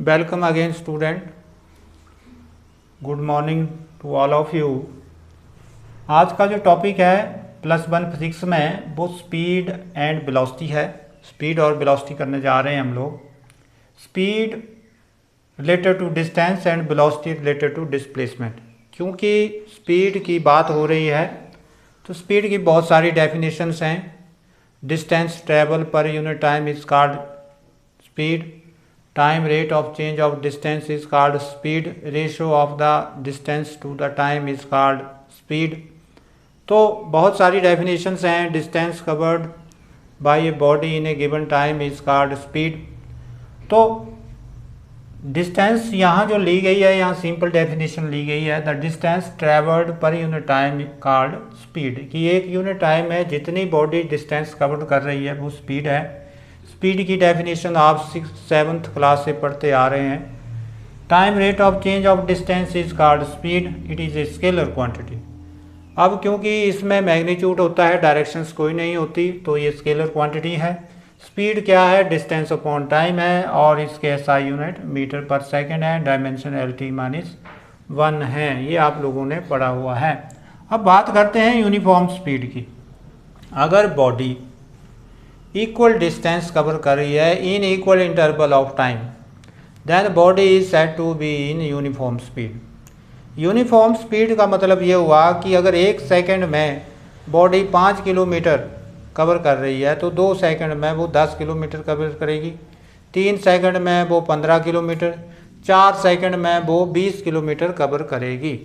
Welcome again student, good morning to all of you. आज का जो टॉपिक है +1 फिजिक्स में वो स्पीड एंड वेलोसिटी है। स्पीड और वेलोसिटी करने जा रहे हैं हम लोग। Speed related to distance and velocity related to displacement. क्योंकि स्पीड की बात हो रही है तो स्पीड की बहुत सारी डेफिनेशंस हैं। Distance travel per unit time is called speed, time rate of change of distance is called speed, ratio of the distance to the time is called speed। तो बहुत सारी डेफिनेशंस हैं। Distance covered by a body in A given time is called speed. तो distance यहाँ जो ली गई है, यहाँ सिंपल डेफिनेशन ली गई है, the distance travelled per unit time called speed. कि एक यूनिट टाइम में जितनी बॉडी डिस्टेंस कवर कर रही है वो स्पीड है। स्पीड की डेफिनेशन आप 6th-7th क्लास से पढ़ते आ रहे हैं। Time rate of change of distance is called speed, it is a scalar quantity. अब क्योंकि इसमें मैग्नीट्यूड होता है, डायरेक्शंस कोई नहीं होती, तो ये स्केलर क्वांटिटी है। स्पीड क्या है? डिस्टेंस अपॉन टाइम है और इसके एसआई यूनिट मीटर पर सेकेंड है। डायमेंशन LT-1 है। ये आप लोगों ने पढ़ा हुआ है। अब बात करते हैं यूनिफॉर्म स्पीड की। अगर बॉडी इक्वल डिस्टेंस कवर कर रही है in equal interval of time, then body is said to be in uniform speed. Uniform speed का मतलब ये हुआ कि अगर 1 सेकंड में बॉडी 5 किलोमीटर कवर कर रही है तो 2 सेकंड में वो 10 किलोमीटर कवर करेगी, 3 सेकंड में वो 15 किलोमीटर, 4 सेकंड में वो 20 किलोमीटर कवर करेगी।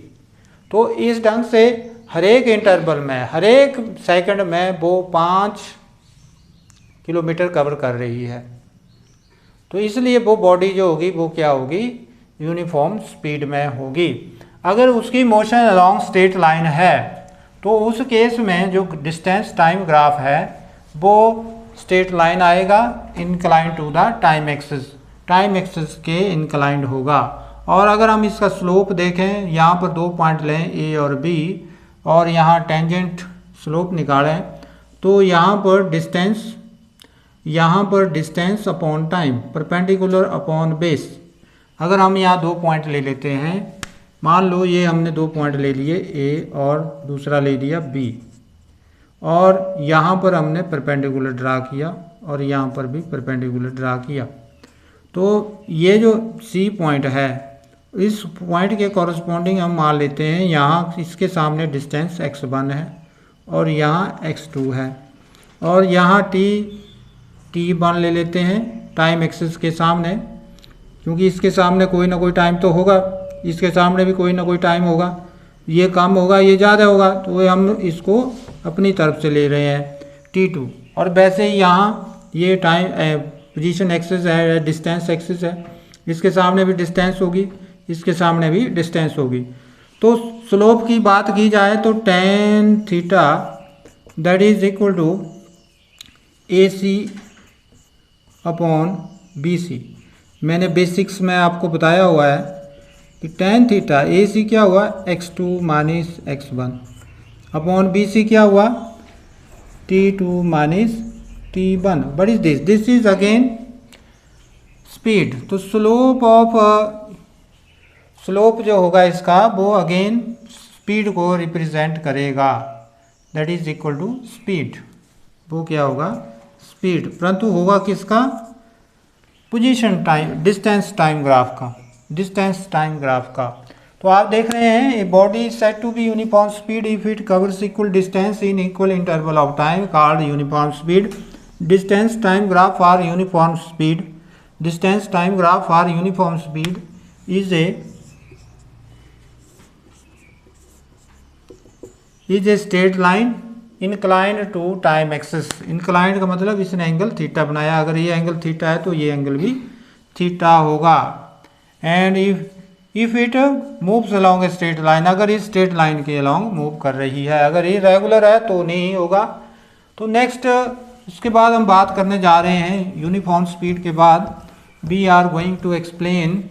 तो इस ढंग से हर एक इंटरवल में, हर एक सेकंड में वो 5 किलोमीटर कवर कर रही है। तो इसलिए वो बॉडी जो होगी वो क्या होगी? यूनिफॉर्म स्पीड में होगी। अगर उसकी मोशन अलोंग स्ट्रेट लाइन है तो उस केस में जो डिस्टेंस टाइम ग्राफ है वो स्ट्रेट लाइन आएगा, inclined to the time axis, time axis के इंक्लाइंड होगा। और अगर हम इसका स्लोप देखें, यहाँ पर 2 पॉइंट लें A और B और यहाँ टेंजेंट स्लोप निकालें, तो यहाँ पर distance upon time perpendicular upon base. अगर हम यहाँ 2 पॉइंट ले लेते हैं, मान लो ये हमने 2 पॉइंट ले लिए A और दूसरा ले लिया B, और यहाँ पर हमने परपेंडिकुलर ड्रा किया और यहाँ पर भी परपेंडिकुलर ड्रा किया। तो ये जो C पॉइंट है, इस पॉइंट के कॉरस्पॉन्डिंग हम मान लेते हैं यहाँ इसके सामने डिस्टेंस x1 है और यहाँ x2 है, और यहाँ T1 ले लेते हैं टाइम एक्सिस के सामने, क्योंकि इसके सामने कोई ना कोई टाइम तो होगा, इसके सामने भी कोई ना कोई टाइम होगा, ये कम होगा ये ज़्यादा होगा, तो हम इसको अपनी तरफ से ले रहे हैं T2। और वैसे ही यहाँ ये टाइम पोजीशन एक्सिस है, डिस्टेंस एक्सिस है, इसके सामने भी डिस्टेंस होगी, इसके सामने भी डिस्टेंस होगी। तो स्लोप की बात की जाए तो tan theta that is equal to AC upon BC। मैंने बेसिक्स में आपको बताया हुआ है कि tan थीटा AC क्या हुआ? x2 minus x1 upon BC क्या हुआ? T2 minus T1। What is this? This is again speed. तो स्लोप जो होगा इसका वो अगेन स्पीड को रिप्रेजेंट करेगा, that is equal to speed. वो क्या होगा? स्पीड। परंतु होगा किसका? Position time, distance time graph का, डिस्टेंस टाइम ग्राफ का। तो आप देख रहे हैं a body is said to be uniform speed if it covers equal distance in equal interval of time called uniform speed. Distance time graph for uniform speed, distance time graph for uniform speed is a straight line inclined to time axis. Inclined का मतलब इसने angle theta बनाया, अगर ये angle theta है तो ये angle भी थीटा होगा। And if it moves along A straight line, अगर इस स्ट्रेट लाइन के अलोंग मूव कर रही है, अगर ये रेगुलर है तो नहीं होगा। तो नेक्स्ट उसके बाद हम बात करने जा रहे हैं यूनिफॉर्म स्पीड के बाद we are going to explain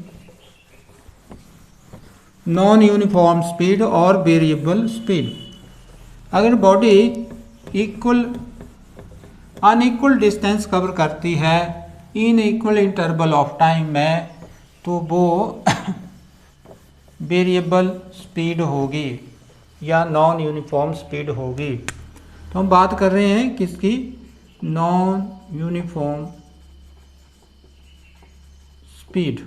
non uniform speed और वेरिएबल स्पीड। अगर बॉडी अनइक्वल डिस्टेंस कवर करती है in equal interval of time में तो वो वेरिएबल स्पीड होगी या नॉन यूनिफॉर्म स्पीड होगी। तो हम बात कर रहे हैं किसकी, नॉन यूनिफॉर्म स्पीड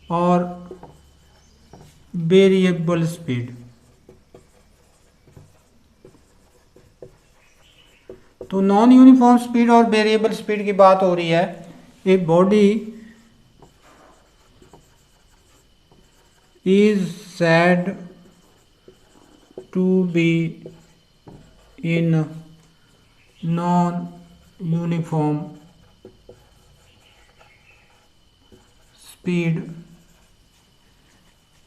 और वेरिएबल स्पीड। तो नॉन यूनिफॉर्म स्पीड और वेरिएबल स्पीड की बात हो रही है। A body is said to be in non-uniform speed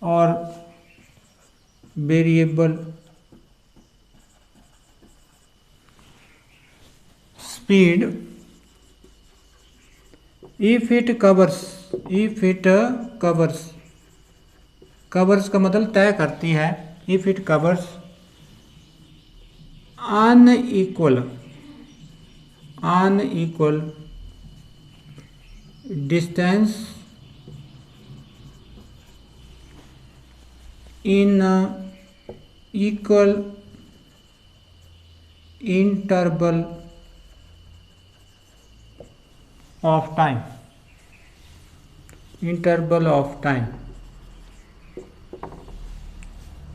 or variable speed if it covers का मतलब तय करती है, if it covers unequal distance in equal interval of time,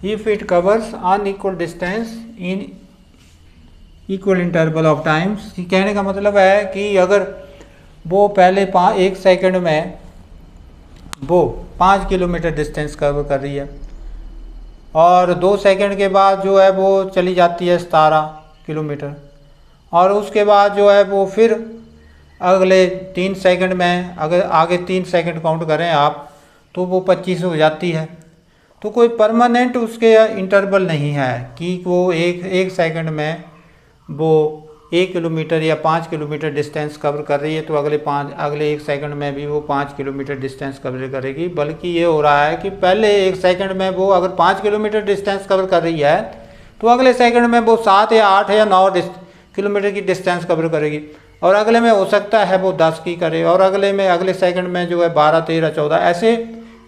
if it covers unequal distance in equal interval of time। कहने का मतलब है कि अगर वो पहले 1 सेकंड में वो 5 किलोमीटर डिस्टेंस कवर कर रही है और 2 सेकंड के बाद जो है वो चली जाती है 17 किलोमीटर और उसके बाद जो है वो फिर अगले 3 सेकंड में, अगर आगे 3 सेकंड काउंट करें आप तो वो 25 हो जाती है। तो कोई परमानेंट उसके इंटरवल नहीं है कि वो एक सेकंड में वो 1 किलोमीटर या 5 किलोमीटर डिस्टेंस कवर कर रही है तो अगले 1 सेकंड में भी वो 5 किलोमीटर डिस्टेंस कवर करेगी। बल्कि ये हो रहा है कि पहले 1 सेकंड में वो अगर 5 किलोमीटर डिस्टेंस कवर कर रही है तो अगले सेकंड में वो 7 या 8 या 9 किलोमीटर की डिस्टेंस कवर करेगी और अगले में हो सकता है वो 10 की करे और अगले सेकंड में जो है 12, 13, 14 ऐसे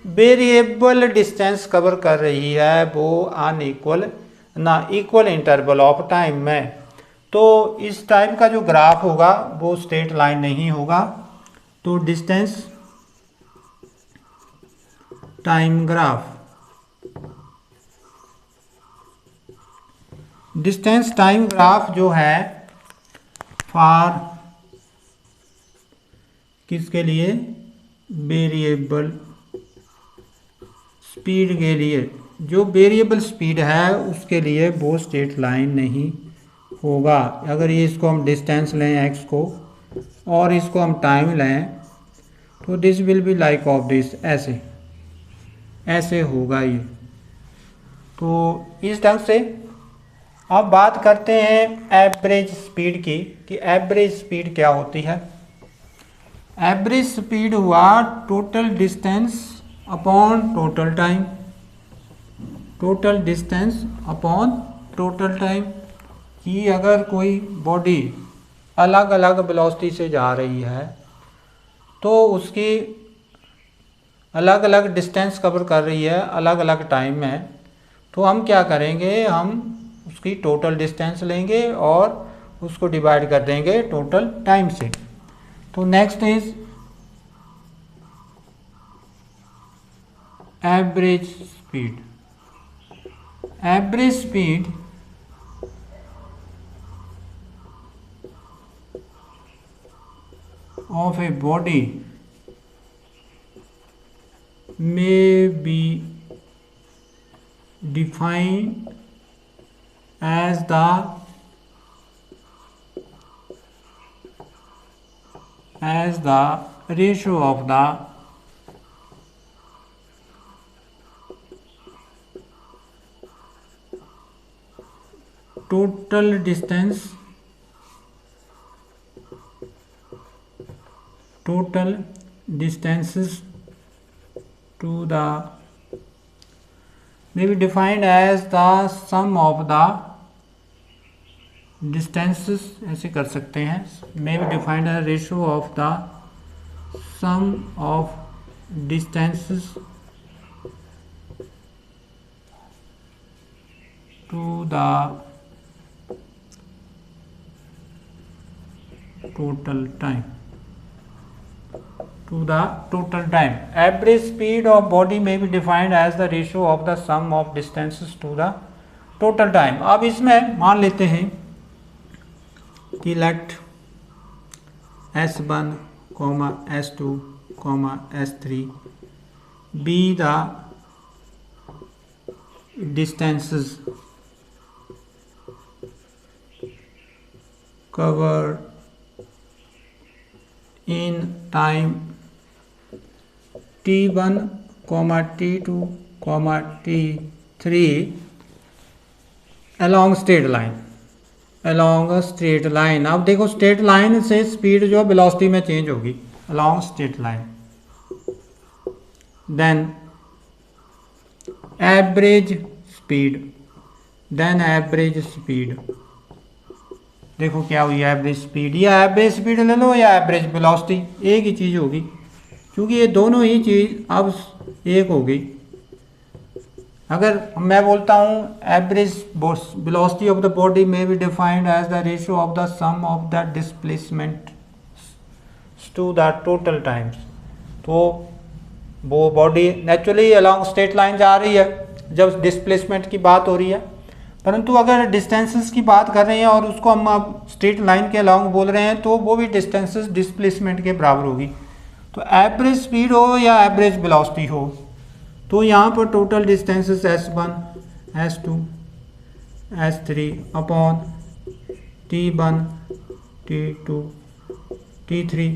वेरिएबल डिस्टेंस कवर कर रही है वो इक्वल इंटरवल ऑफ टाइम में। तो इस टाइप का जो ग्राफ होगा वो स्ट्रेट लाइन नहीं होगा। तो डिस्टेंस टाइम ग्राफ जो है फॉर किसके लिए, वेरिएबल स्पीड के लिए, जो वेरिएबल स्पीड है उसके लिए वो स्ट्रेट लाइन नहीं होगा। अगर ये इसको हम डिस्टेंस लें x को और इसको हम टाइम लें तो this will be like of this, ऐसे होगा ये। तो इस ढंग से अब बात करते हैं एवरेज स्पीड की कि एवरेज स्पीड क्या होती है। एवरेज स्पीड हुआ total distance upon total time, कि अगर कोई बॉडी अलग अलग वेलोसिटी से जा रही है तो उसकी अलग अलग डिस्टेंस कवर कर रही है अलग अलग टाइम में, तो हम क्या करेंगे, हम उसकी टोटल डिस्टेंस लेंगे और उसको डिवाइड कर देंगे टोटल टाइम से। तो next is average speed of a body may be defined as the ratio of the total distances to the may be defined as the sum of the distances, ऐसे कर सकते हैं, may be defined as ratio of the sum of distances to the total time. Average speed of body may be defined as the ratio of the sum of distances to the total time. अब इसमें मान लेते हैं कि let S1, S2, S3 be the distances covered in time T1, T2, T3 along straight line. अब देखो straight line से speed जो वेलोसिटी में चेंज होगी along straight line. Then average speed. देखो क्या हुई एवरेज स्पीड, या एवरेज स्पीड ले लो या एवरेज वेलोसिटी, एक ही चीज़ होगी क्योंकि ये दोनों ही चीज़ अब एक होगी. अगर मैं बोलता हूँ average velocity of the body में be defined as the ratio of the sum of the displacement to the total times, तो वो body naturally along straight line जा रही है जब डिस्प्लेसमेंट की बात हो रही है. परंतु अगर डिस्टेंसेस की बात कर रहे हैं और उसको हम अब स्ट्रेट लाइन के अलॉन्ग बोल रहे हैं तो वो भी डिस्टेंसेस डिस्प्लेसमेंट के बराबर होगी. तो एवरेज स्पीड हो या एवरेज वेलोसिटी हो, तो यहाँ पर total distances S1, S2, S3 upon T1, T2, T3